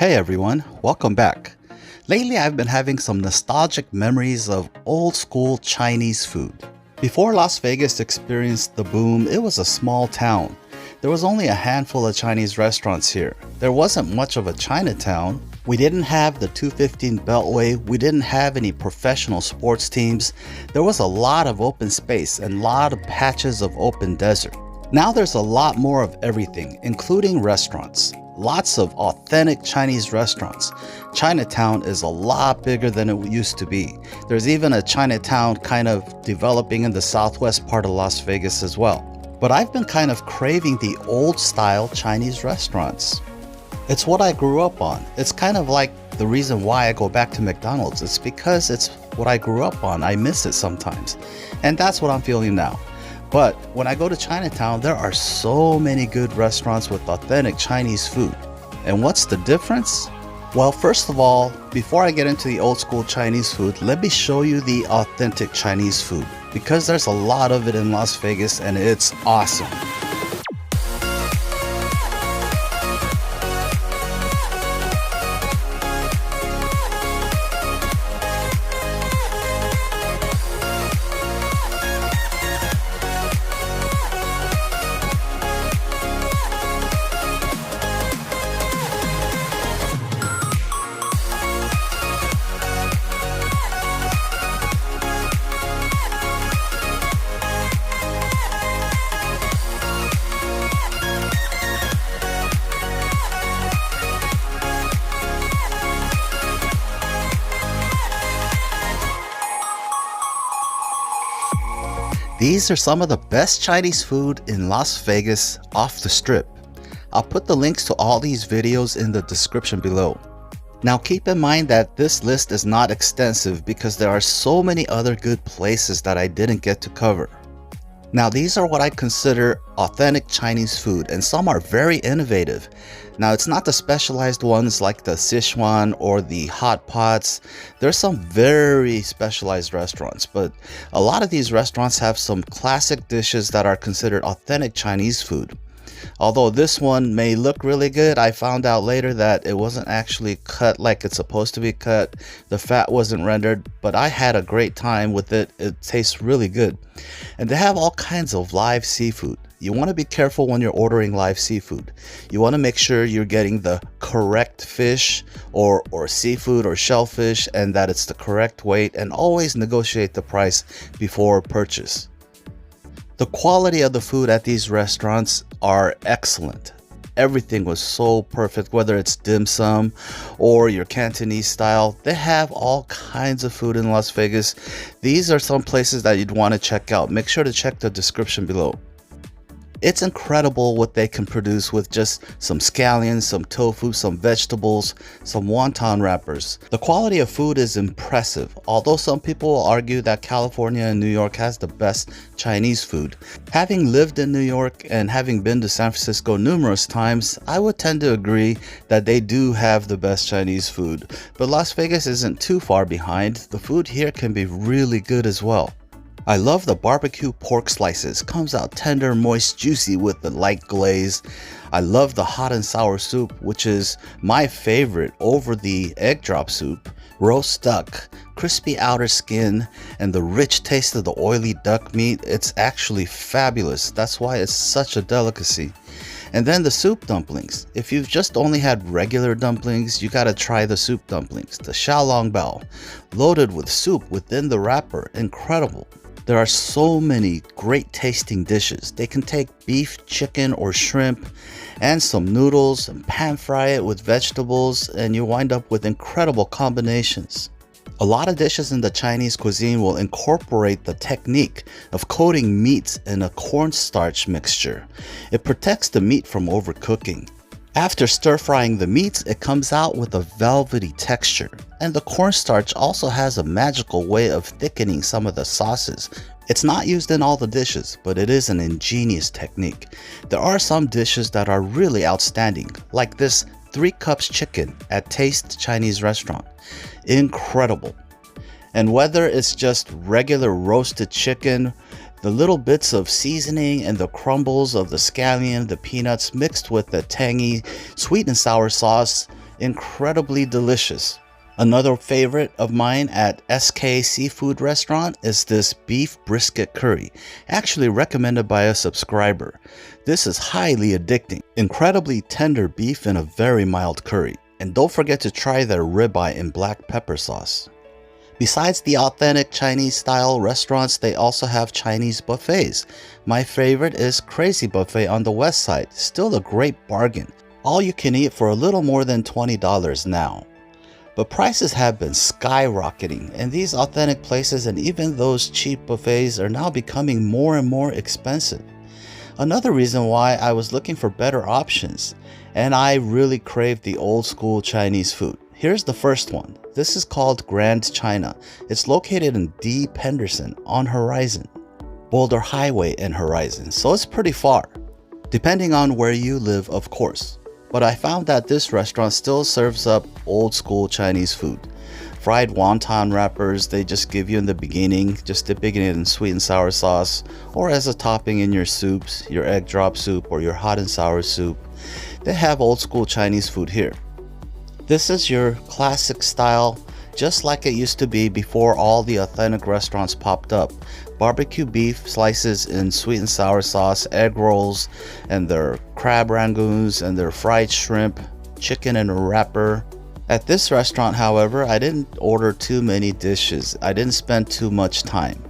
Hey everyone, welcome back. Lately I've been having some nostalgic memories of old school Chinese food. Before Las Vegas experienced the boom, it was a small town. There was only a handful of Chinese restaurants here. There wasn't much of a Chinatown. We didn't have the 215 Beltway. We didn't have any professional sports teams. There was a lot of open space and a lot of patches of open desert. Now there's a lot more of everything, including restaurants. Lots of authentic Chinese restaurants. Chinatown is a lot bigger than it used to be. There's even a Chinatown kind of developing in the southwest part of Las Vegas as well. But I've been kind of craving the old style Chinese restaurants. It's what I grew up on. It's kind of like the reason why I go back to McDonald's. It's because it's what I grew up on. I miss it sometimes. And that's what I'm feeling now. But when I go to Chinatown, there are so many good restaurants with authentic Chinese food. And what's the difference? Well, first of all, before I get into the old school Chinese food, let me show you the authentic Chinese food, because there's a lot of it in Las Vegas and it's awesome. These are some of the best Chinese food in Las Vegas off the strip. I'll put the links to all these videos in the description below. Now keep in mind that this list is not extensive because there are so many other good places that I didn't get to cover. Now these are what I consider authentic Chinese food, and some are very innovative. Now it's not the specialized ones like the Sichuan or the hot pots. There's some very specialized restaurants, but a lot of these restaurants have some classic dishes that are considered authentic Chinese food. Although this one may look really good, I found out later that it wasn't actually cut like it's supposed to be cut. The fat wasn't rendered, but I had a great time with it. It tastes really good. And they have all kinds of live seafood. You want to be careful when you're ordering live seafood. You want to make sure you're getting the correct fish or seafood or shellfish, and that it's the correct weight, and always negotiate the price before purchase. The quality of the food at these restaurants are excellent. Everything was so perfect, whether it's dim sum or your Cantonese style. They have all kinds of food in Las Vegas. These are some places that you'd want to check out. Make sure to check the description below. It's incredible what they can produce with just some scallions, some tofu, some vegetables, some wonton wrappers. The quality of food is impressive, although some people will argue that California and New York has the best Chinese food. Having lived in New York and having been to San Francisco numerous times, I would tend to agree that they do have the best Chinese food. But Las Vegas isn't too far behind. The food here can be really good as well. I love the barbecue pork slices. Comes out tender, moist, juicy with the light glaze. I love the hot and sour soup, which is my favorite over the egg drop soup. Roast duck, crispy outer skin, and the rich taste of the oily duck meat. It's actually fabulous. That's why it's such a delicacy. And then the soup dumplings. If you've just only had regular dumplings, you gotta try the soup dumplings. The xiaolongbao, loaded with soup within the wrapper. Incredible. There are so many great tasting dishes. They can take beef, chicken, or shrimp and some noodles and pan fry it with vegetables, and you wind up with incredible combinations. A lot of dishes in the Chinese cuisine will incorporate the technique of coating meats in a cornstarch mixture. It protects the meat from overcooking. After stir-frying the meats, it comes out with a velvety texture. And the cornstarch also has a magical way of thickening some of the sauces. It's not used in all the dishes, but it is an ingenious technique. There are some dishes that are really outstanding, like this 3 Cups chicken at Taste Chinese Restaurant. Incredible. And whether it's just regular roasted chicken, the little bits of seasoning and the crumbles of the scallion, the peanuts mixed with the tangy sweet and sour sauce, incredibly delicious. Another favorite of mine at SK Seafood Restaurant is this beef brisket curry, actually recommended by a subscriber. This is highly addicting, incredibly tender beef in a very mild curry. And don't forget to try their ribeye in black pepper sauce. Besides the authentic Chinese style restaurants, they also have Chinese buffets. My favorite is Crazy Buffet on the west side, still a great bargain. All you can eat for a little more than $20 now. But prices have been skyrocketing, and these authentic places and even those cheap buffets are now becoming more and more expensive. Another reason why I was looking for better options, and I really craved the old school Chinese food. Here's the first one. This is called Grand China. It's located in D. Henderson on Horizon, Boulder Highway and Horizon, so it's pretty far, depending on where you live, of course. But I found that this restaurant still serves up old school Chinese food. Fried wonton wrappers they just give you in the beginning, just dipping it in sweet and sour sauce, or as a topping in your soups, your egg drop soup or your hot and sour soup. They have old school Chinese food here. This is your classic style, just like it used to be before all the authentic restaurants popped up. Barbecue beef slices in sweet and sour sauce, egg rolls, and their crab rangoons, and their fried shrimp, chicken in a wrapper. At this restaurant, however, I didn't order too many dishes. I didn't spend too much time.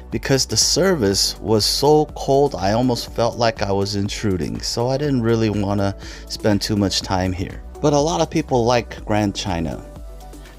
Because the service was so cold, I almost felt like I was intruding, so I didn't really want to spend too much time here. But a lot of people like Grand China.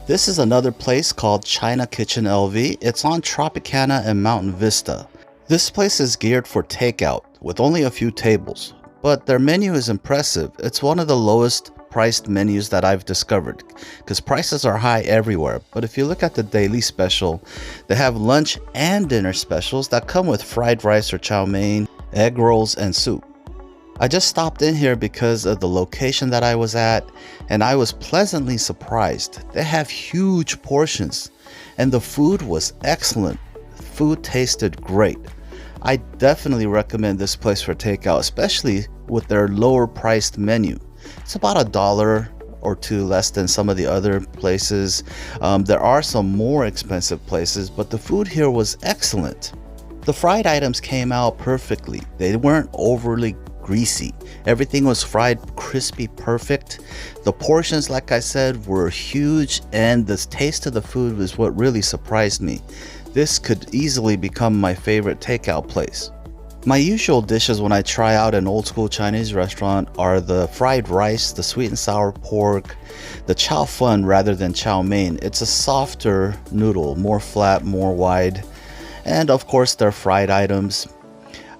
This is another place called China Kitchen LV. It's on Tropicana and Mountain Vista. This place is geared for takeout with only a few tables, but their menu is impressive. It's one of the lowest priced menus that I've discovered because prices are high everywhere. But if you look at the daily special, they have lunch and dinner specials that come with fried rice or chow mein, egg rolls, and soup. I just stopped in here because of the location that I was at, and I was pleasantly surprised. They have huge portions, and the food was excellent. Food tasted great. I definitely recommend this place for takeout, especially with their lower priced menu. It's about $1 or $2 less than some of the other places. There are some more expensive places, but the food here was excellent. The fried items came out perfectly. They weren't overly greasy. Everything was fried crispy perfect. The portions, like I said, were huge, and the taste of the food was what really surprised me. This could easily become my favorite takeout place. My usual dishes when I try out an old school Chinese restaurant are the fried rice, the sweet and sour pork, the chow fun rather than chow mein. It's a softer noodle, more flat, more wide, and of course their fried items.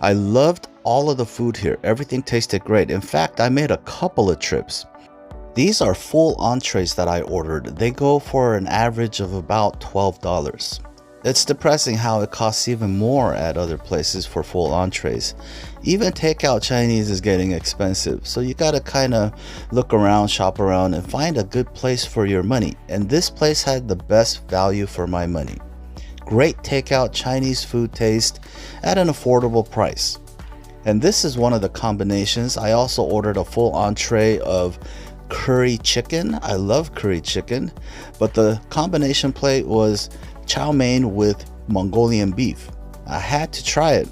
I loved all of the food here. Everything tasted great. In fact, I made a couple of trips. These are full entrees that I ordered. They go for an average of about $12. It's depressing how it costs even more at other places for full entrees. Even takeout Chinese is getting expensive, so you gotta kind of look around, shop around, and find a good place for your money. And this place had the best value for my money. Great takeout Chinese food taste at an affordable price. And this is one of the combinations. I also ordered a full entree of curry chicken. I love curry chicken, but the combination plate was chow mein with Mongolian beef. I had to try it.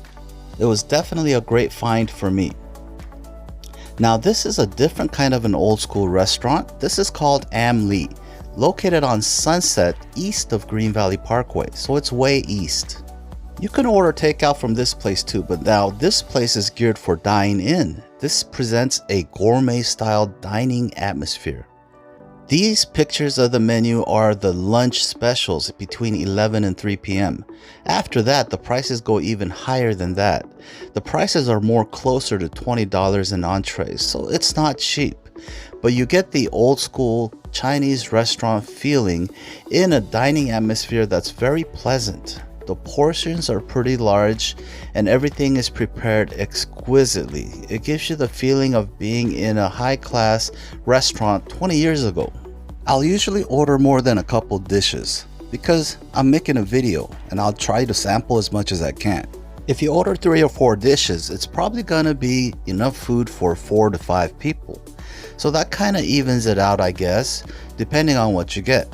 It was definitely a great find for me. Now this is a different kind of an old school restaurant. This is called Am Lee, located on Sunset east of Green Valley Parkway, so it's way east. You can order takeout from this place too, but now this place is geared for dine-in. This presents a gourmet style dining atmosphere. These pictures of the menu are the lunch specials between 11 and 3 p.m. After that, the prices go even higher than that. The prices are more closer to $20 in entrees, so it's not cheap. But you get the old school Chinese restaurant feeling in a dining atmosphere that's very pleasant. The portions are pretty large and everything is prepared exquisitely. It gives you the feeling of being in a high-class restaurant 20 years ago. I'll usually order more than a couple dishes because I'm making a video and I'll try to sample as much as I can. If you order 3 or 4 dishes, it's probably gonna be enough food for 4 to 5 people. So that kind of evens it out, I guess, depending on what you get.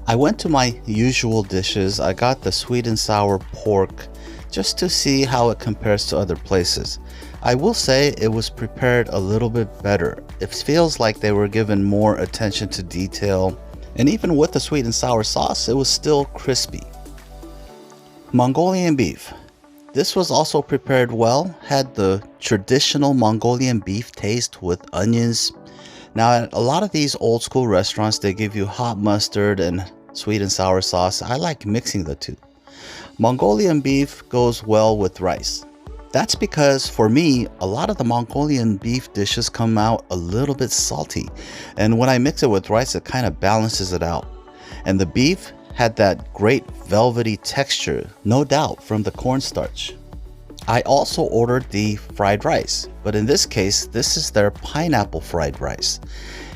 I went to my usual dishes. I got the sweet and sour pork just to see how it compares to other places. I will say it was prepared a little bit better. It feels like they were given more attention to detail, and even with the sweet and sour sauce, it was still crispy. Mongolian beef. This was also prepared well, had the traditional Mongolian beef taste with onions. Now at a lot of these old school restaurants, they give you hot mustard and sweet and sour sauce. I like mixing the two. Mongolian beef goes well with rice. That's because for me, a lot of the Mongolian beef dishes come out a little bit salty, and when I mix it with rice, it kind of balances it out. And the beef had that great velvety texture, no doubt from the cornstarch. I also ordered the fried rice, but in this case, this is their pineapple fried rice.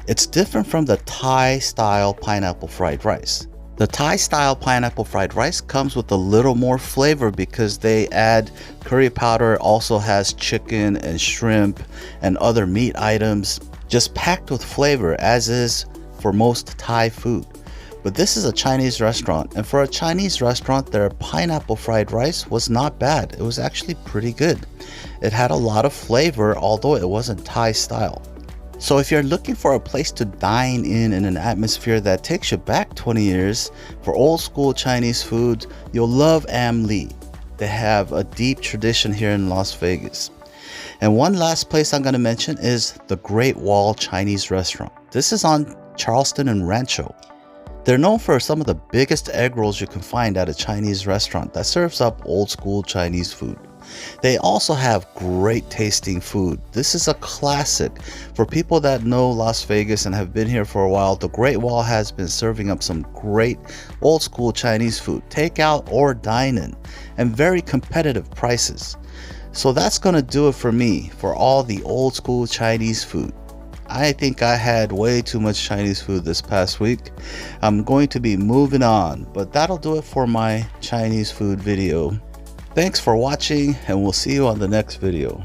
It's different from the Thai style pineapple fried rice. The Thai style pineapple fried rice comes with a little more flavor because they add curry powder, also has chicken and shrimp and other meat items, just packed with flavor, as is for most Thai food. But this is a Chinese restaurant, and for a Chinese restaurant, their pineapple fried rice was not bad. It was actually pretty good. It had a lot of flavor, although it wasn't Thai style. So if you're looking for a place to dine in an atmosphere that takes you back 20 years for old school Chinese food, you'll love Am Lee. They have a deep tradition here in Las Vegas. And one last place I'm going to mention is the Great Wall Chinese Restaurant. This is on Charleston and Rancho. They're known for some of the biggest egg rolls you can find at a Chinese restaurant that serves up old school Chinese food. They also have great tasting food. This is a classic. For people that know Las Vegas and have been here for a while, the Great Wall has been serving up some great old school Chinese food, takeout or dine-in, and very competitive prices. So that's going to do it for me for all the old school Chinese food. I think I had way too much Chinese food this past week. I'm going to be moving on, but that'll do it for my Chinese food video. Thanks for watching, and we'll see you on the next video.